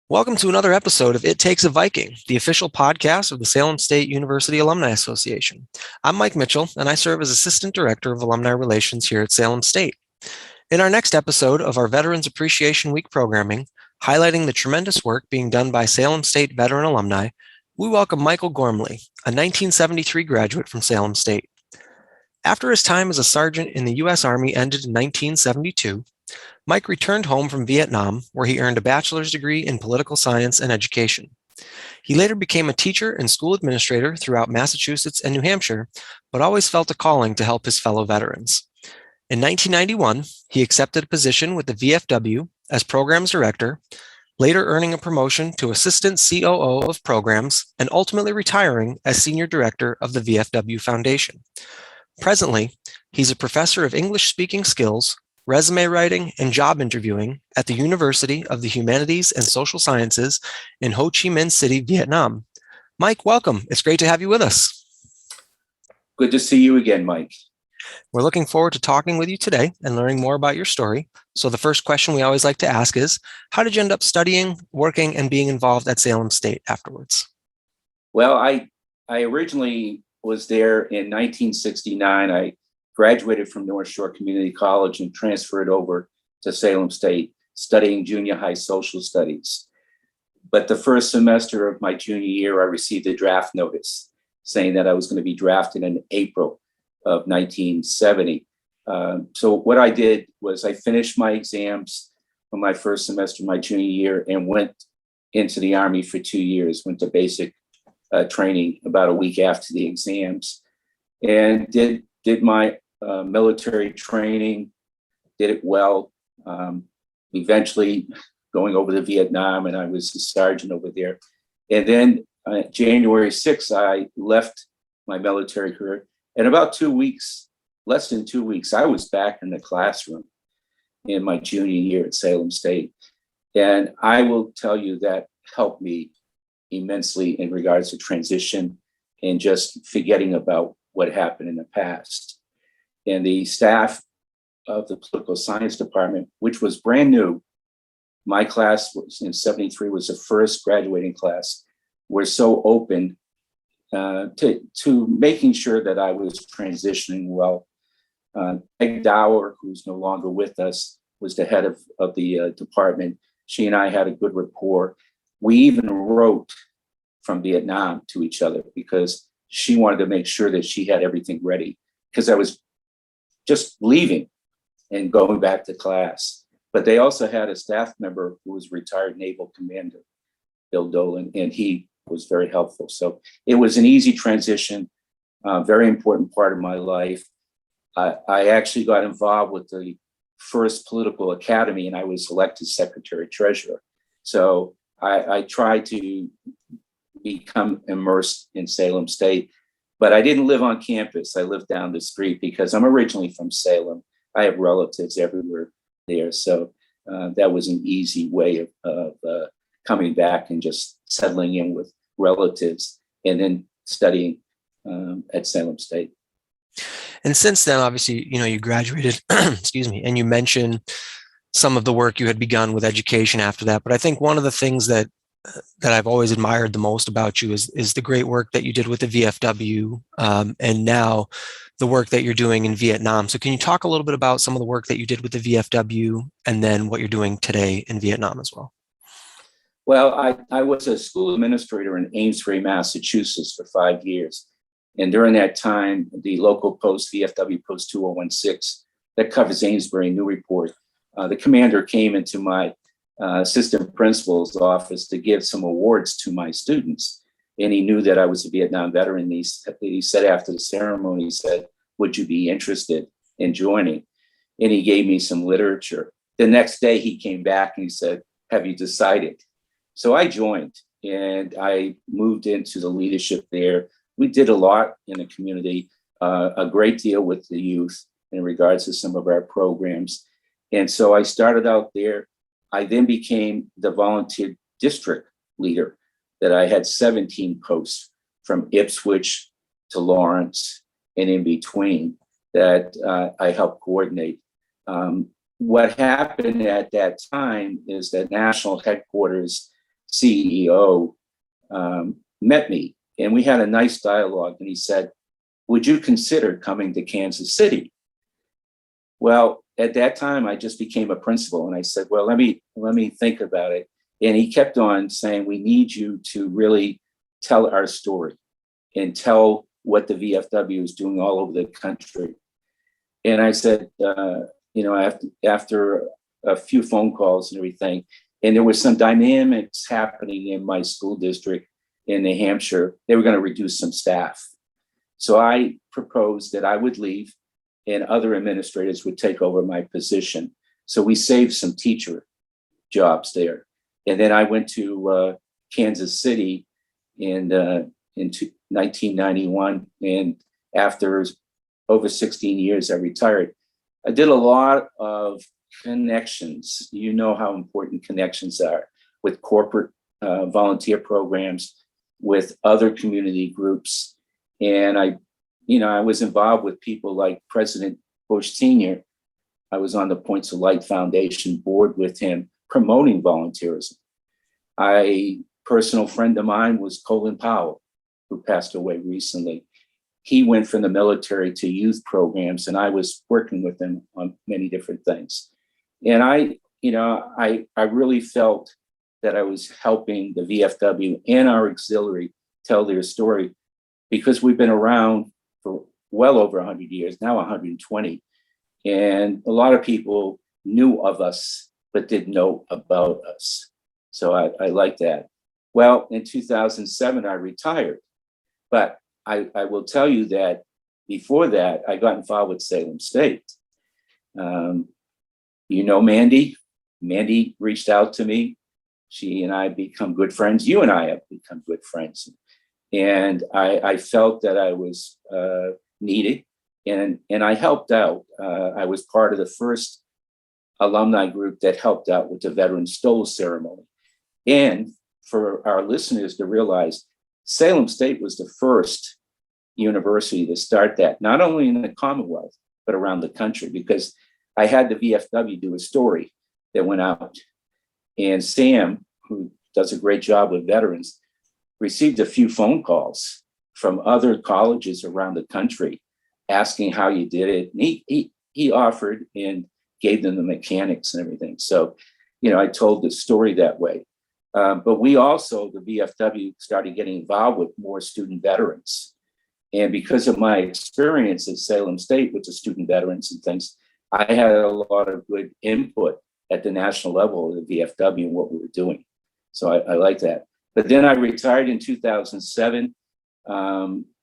Welcome to another episode of It Takes a Viking, the official podcast of the Salem State University Alumni Association. I'm Mike Mitchell, and I serve as Assistant Director of Alumni Relations here at Salem State. In our next episode of our Veterans Appreciation Week programming, highlighting the tremendous work being done by Salem State veteran alumni, we welcome Michael Gormalley, a 1973 graduate from Salem State. After his time as a sergeant in the U.S. Army ended in 1972, Mike returned home from Vietnam, where he earned a bachelor's degree in political science and education. He later became a teacher and school administrator throughout Massachusetts and New Hampshire, but always felt a calling to help his fellow veterans. In 1991, he accepted a position with the VFW as programs director, later earning a promotion to assistant COO of programs and ultimately retiring as senior director of the VFW Foundation. Presently, he's a professor of English speaking skills, resume writing, and job interviewing at the University of the Humanities and Social Sciences in Ho Chi Minh City, Vietnam. Mike, welcome. It's great to have you with us. Good to see you again, Mike. We're looking forward to talking with you today and learning more about your story. So the first question we always like to ask is, how did you end up studying, working, and being involved at Salem State afterwards? Well, I originally was there in 1969. I graduated from North Shore Community College and transferred over to Salem State, studying junior high social studies. But the first semester of my junior year, I received a draft notice saying that I was going to be drafted in April of 1970. So what I did was I finished my exams for my first semester of my junior year and went into the Army for 2 years, went to basic training about a week after the exams, and did my military training, did it well. Eventually going over to Vietnam, and I was a sergeant over there. And then January 6th, I left my military career. And about 2 weeks, less than 2 weeks, I was back in the classroom in my junior year at Salem State. And I will tell you that helped me immensely in regards to transition and just forgetting about what happened in the past. And the staff of the political science department, which was brand new, my class was in 73, was the first graduating class, were so open to making sure that I was transitioning well. Peg Dower, who's no longer with us, was the head of the department. She and I had a good rapport. We even wrote from Vietnam to each other because she wanted to make sure that she had everything ready, because I was just leaving and going back to class. But they also had a staff member who was retired naval commander, Bill Dolan, and he was very helpful. So it was an easy transition, very important part of my life. I actually got involved with the first political academy, and I was elected secretary treasurer. So I tried to become immersed in Salem State, but I didn't live on campus. I lived down the street because I'm originally from Salem. I have relatives everywhere there. So that was an easy way of coming back and just settling in with relatives and then studying at Salem State. And since then, obviously, you graduated, excuse me, and you mentioned some of the work you had begun with education after that. But I think one of the things that I've always admired the most about you is the great work that you did with the VFW, and now the work that you're doing in Vietnam. So can you talk a little bit about some of the work that you did with the VFW and then what you're doing today in Vietnam as well? Well, I was a school administrator in Amesbury, Massachusetts for 5 years. And during that time, the local post, VFW Post 2016, that covers Amesbury and Newport, the commander came into my assistant principal's office to give some awards to my students. And he knew that I was a Vietnam veteran. He said after the ceremony, he said, "Would you be interested in joining?" And he gave me some literature. The next day he came back and he said, "Have you decided?" So I joined and I moved into the leadership there. We did a lot in the community, a great deal with the youth in regards to some of our programs. And so I started out there. I then became the volunteer district leader, that I had 17 posts from Ipswich to Lawrence and in between that I helped coordinate. What happened at that time is that national headquarters CEO, met me, and we had a nice dialogue. And he said, "Would you consider coming to Kansas City?" Well, at that time, I just became a principal, and I said, "Well, let me think about it." And he kept on saying, "We need you to really tell our story and tell what the VFW is doing all over the country." And I said, after a few phone calls and everything, and there was some dynamics happening in my school district in New Hampshire, they were going to reduce some staff. So I proposed that I would leave and other administrators would take over my position. So we saved some teacher jobs there. And then I went to Kansas City in 1991. And after over 16 years, I retired. I did a lot of connections. You know how important connections are with corporate volunteer programs, with other community groups. And I was involved with people like President Bush Sr. I was on the Points of Light Foundation board with him, promoting volunteerism. A personal friend of mine was Colin Powell, who passed away recently. He went from the military to youth programs, and I was working with him on many different things. And I really felt that I was helping the VFW and our auxiliary tell their story, because we've been around for well over 100 years, now 120. And a lot of people knew of us, but didn't know about us. So I like that. Well, in 2007, I retired. But I will tell you that before that, I got involved with Salem State. Mandy. Mandy reached out to me. She and I become good friends. You and I have become good friends. And I felt that I was needed, and I helped out. I was part of the first alumni group that helped out with the Veteran Stole ceremony. And for our listeners to realize, Salem State was the first university to start that, not only in the Commonwealth, but around the country, because I had the VFW do a story that went out. And Sam, who does a great job with veterans, received a few phone calls from other colleges around the country asking how you did it. And he offered and gave them the mechanics and everything. So, I told the story that way. But we also, the VFW, started getting involved with more student veterans. And because of my experience at Salem State with the student veterans and things, I had a lot of good input at the national level of the VFW and what we were doing. So I like that. But then I retired in 2007.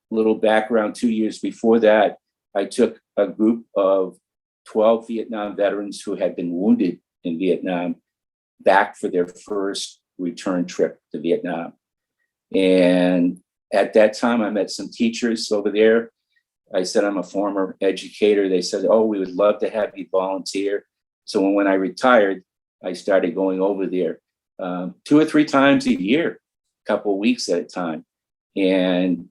Little background, 2 years before that, I took a group of 12 Vietnam veterans who had been wounded in Vietnam back for their first return trip to Vietnam. And at that time, I met some teachers over there. I said, I'm a former educator. They said, "Oh, we would love to have you volunteer." So when I retired, I started going over there 2 or 3 times a year, a couple of weeks at a time. And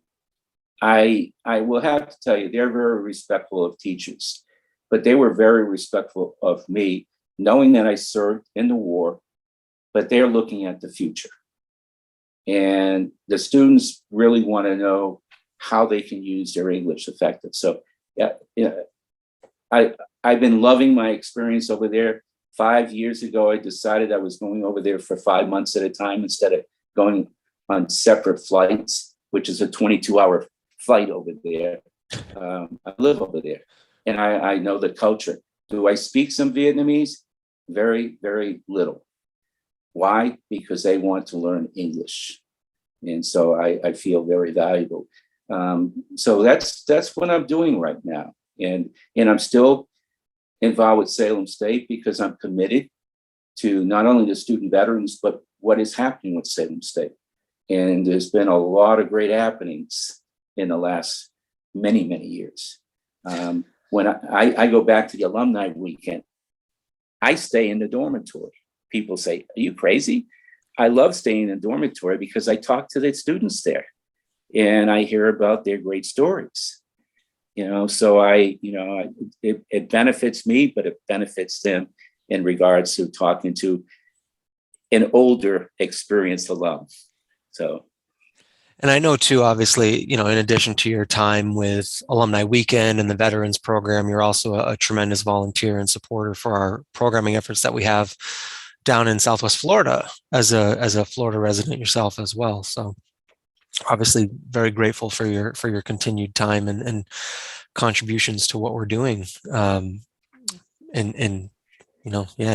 I will have to tell you, they're very respectful of teachers, but they were very respectful of me, knowing that I served in the war, but they're looking at the future. And the students really want to know how they can use their English effective. So I've been loving my experience over there. 5 years ago, I decided I was going over there for 5 months at a time instead of going on separate flights, which is a 22-hour flight over there. I live over there, and I know the culture. Do I speak some Vietnamese? Very, very little. Why? Because they want to learn English. And so I feel very valuable. So that's what I'm doing right now. And I'm still involved with Salem State because I'm committed to not only the student veterans, but what is happening with Salem State. And there's been a lot of great happenings in the last many, many years. When I go back to the alumni weekend, I stay in the dormitory. People say, "Are you crazy?" I love staying in the dormitory because I talk to the students there and I hear about their great stories. So it benefits me, but it benefits them in regards to talking to an older, experienced alum. So. And I know too, obviously, in addition to your time with Alumni Weekend and the Veterans Program, you're also a tremendous volunteer and supporter for our programming efforts that we have down in Southwest Florida as a Florida resident yourself as well. So obviously very grateful for your continued time and contributions to what we're doing. And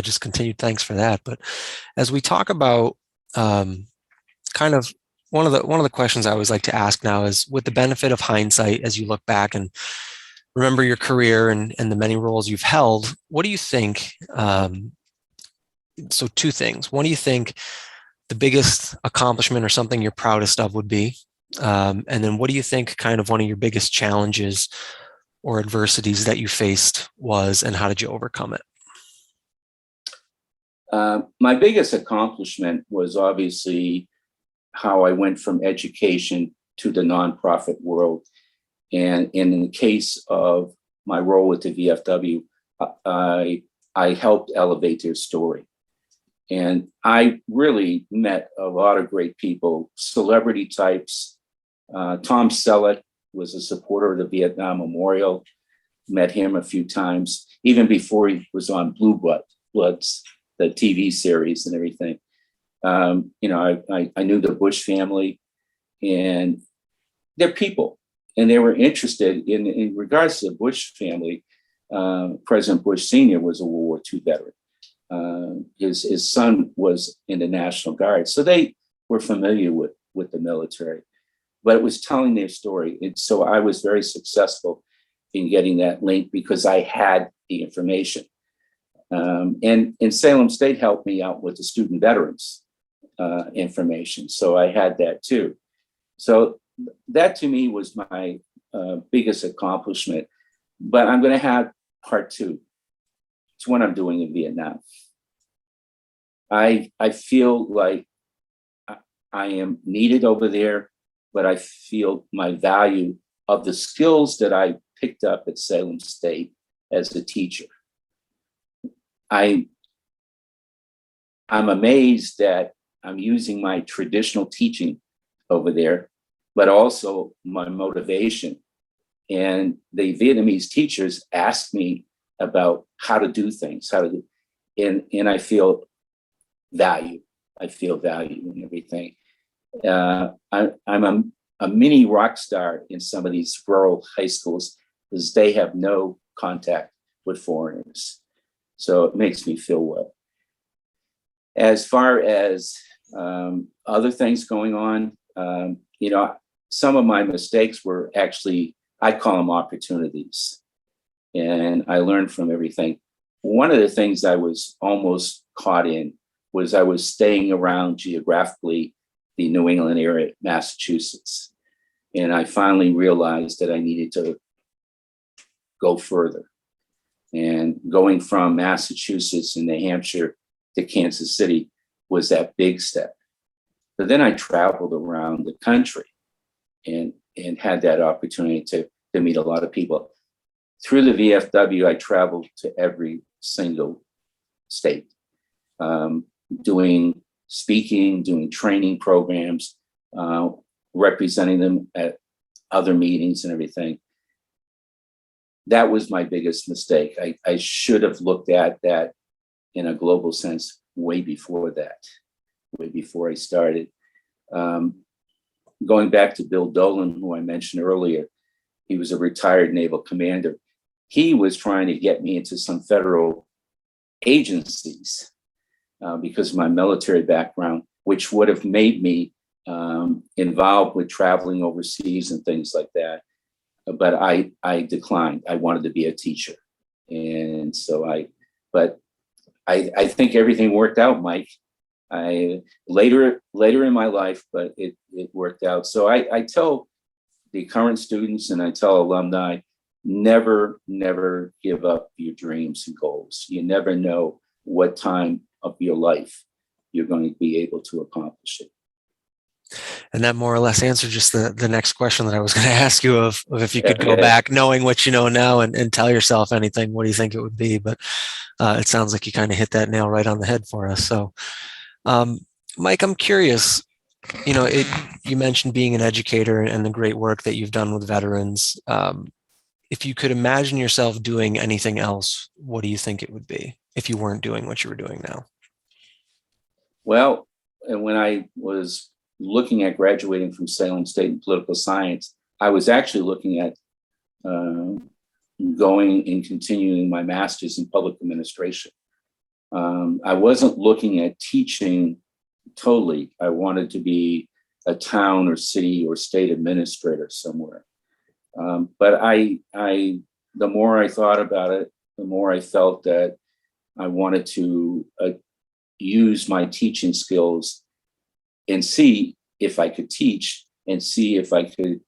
just continued thanks for that. But as we talk about kind of one of the questions I always like to ask now is, with the benefit of hindsight, as you look back and remember your career and the many roles you've held, what do you think? So two things. What do you think the biggest accomplishment or something you're proudest of would be? And then what do you think kind of one of your biggest challenges or adversities that you faced was, and how did you overcome it? My biggest accomplishment was obviously how I went from education to the nonprofit world. And in the case of my role with the VFW, I helped elevate their story. And I really met a lot of great people, celebrity types. Tom Selleck was a supporter of the Vietnam Memorial, met him a few times, even before he was on Blue Bloods, the TV series and everything. I knew the Bush family, and they're people, and they were interested in regards to the Bush family. President Bush Sr. was a World War II veteran. His son was in the National Guard, so they were familiar with the military, but it was telling their story. And so I was very successful in getting that link because I had the information. And Salem State helped me out with the student veterans information. So I had that too. So that to me was my biggest accomplishment. But I'm going to have part two. It's what I'm doing in Vietnam. I feel like I am needed over there, but I feel my value of the skills that I picked up at Salem State as a teacher. I'm amazed that I'm using my traditional teaching over there, but also my motivation. And the Vietnamese teachers ask me about how to do things, and I feel value. I feel value in everything. I'm a mini rock star in some of these rural high schools because they have no contact with foreigners. So it makes me feel well. As far as other things going on, some of my mistakes were actually, I call them opportunities. And I learned from everything. One of the things I was almost caught in was I was staying around geographically the New England area, Massachusetts. And I finally realized that I needed to go further. And going from Massachusetts and New Hampshire to Kansas City was that big step. But then I traveled around the country and had that opportunity to meet a lot of people. Through the VFW, I traveled to every single state, doing speaking, doing training programs, representing them at other meetings and everything. That was my biggest mistake. I should have looked at that in a global sense way before that, way before I started. Going back to Bill Dolan, who I mentioned earlier, he was a retired naval commander. He was trying to get me into some federal agencies because of my military background, which would have made me involved with traveling overseas and things like that. But I declined. I wanted to be a teacher. And so I think everything worked out, Mike. Later in my life, but it worked out. So I tell the current students and I tell alumni, never give up your dreams and goals. You never know what time of your life you're going to be able to accomplish it. And that more or less answered just the next question that I was going to ask you of if you could go back knowing what you know now and tell yourself anything, what do you think it would be? But it sounds like you kind of hit that nail right on the head for us. So Mike, I'm curious, you mentioned being an educator and the great work that you've done with veterans. If you could imagine yourself doing anything else, what do you think it would be if you weren't doing what you were doing now? Well, and when I was looking at graduating from Salem State in political science, I was actually looking at going and continuing my master's in public administration. I wasn't looking at teaching totally. I wanted to be a town or city or state administrator somewhere. But the more I thought about it, the more I felt that I wanted to use my teaching skills and see if I could teach and see if I could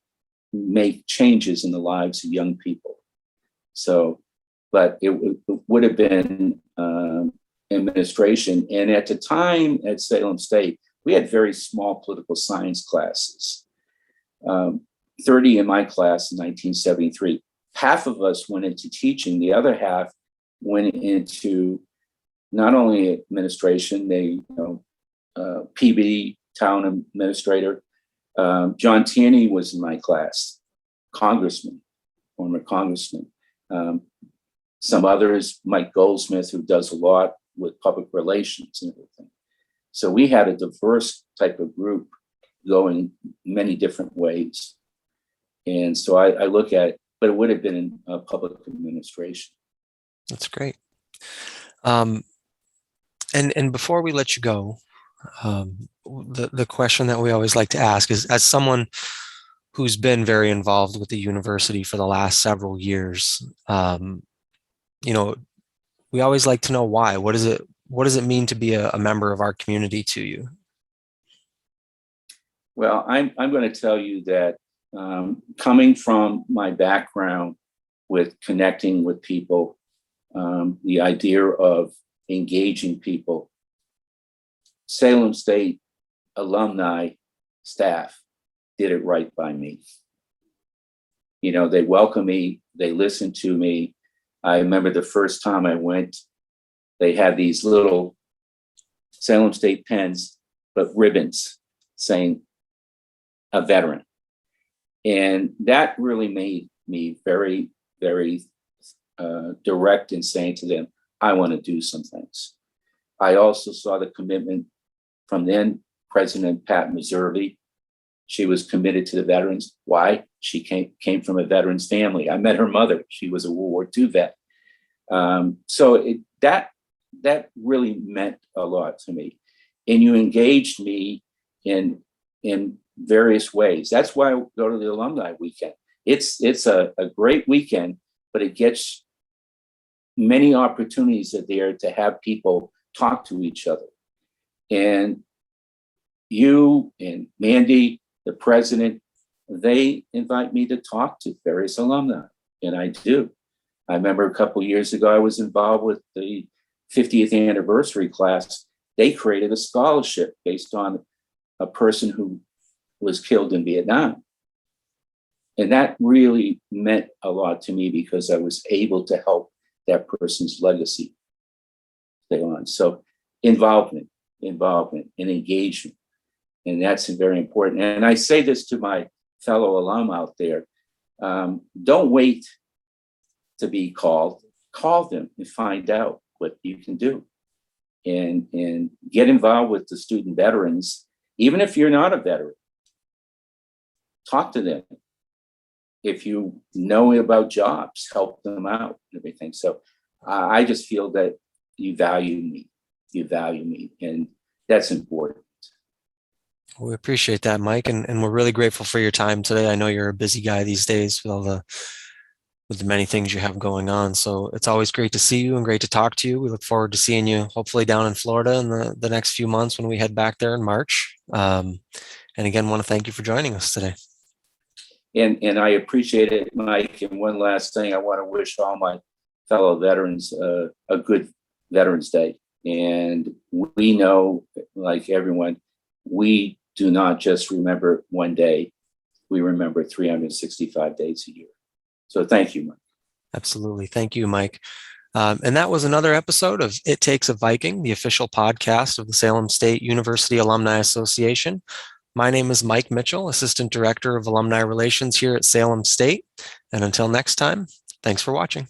make changes in the lives of young people. So, but it would have been administration. And at the time at Salem State, we had very small political science classes. 30 in my class in 1973. Half of us went into teaching. The other half went into not only administration, PB, town administrator. John Tierney was in my class, former congressman. Some others, Mike Goldsmith, who does a lot with public relations and everything. So we had a diverse type of group going many different ways. And so I look at it, but it would have been in public administration. That's great. And before we let you go, the question that we always like to ask is, as someone who's been very involved with the university for the last several years, we always like to know why. What does it mean to be a member of our community to you? Well, I'm going to tell you that coming from my background with connecting with people, the idea of engaging people, Salem State alumni staff did it right by me. They welcomed me, they listened to me. I remember the first time I went, they had these little Salem State pens, but ribbons saying a veteran. And that really made me very, very direct in saying to them, I want to do some things. I also saw the commitment from then President Pat Meservey. She was committed to the veterans. Why? She came from a veterans family. I met her mother. She was a World War II vet. That really meant a lot to me. And you engaged me in various ways. That's why I go to the alumni weekend. It's a great weekend, but it gets many opportunities are there to have people talk to each other. And you and Mandy, the president, they invite me to talk to various alumni, and I do. I remember a couple of years ago, I was involved with the 50th anniversary class. They created a scholarship based on a person who was killed in Vietnam. And that really meant a lot to me because I was able to help that person's legacy stay on. So involvement, and engagement. And that's very important. And I say this to my fellow alum out there. Don't wait to be called. Call them and find out what you can do. And get involved with the student veterans, even if you're not a veteran. Talk to them. If you know about jobs, help them out and everything. So I just feel that you value me. And that's important. We appreciate that, Mike, and we're really grateful for your time today. I know you're a busy guy these days with the many things you have going on. So it's always great to see you and great to talk to you. We look forward to seeing you hopefully down in Florida in the next few months when we head back there in March. And again, want to thank you for joining us today. And I appreciate it, Mike. And one last thing, I want to wish all my fellow veterans a good Veterans Day. And we know, like everyone, we do not just remember one day, we remember 365 days a year. So thank you, Mike. Absolutely. Thank you, Mike. And that was another episode of It Takes a Viking, the official podcast of the Salem State University Alumni Association. My name is Mike Mitchell, Assistant Director of Alumni Relations here at Salem State. And until next time, thanks for watching.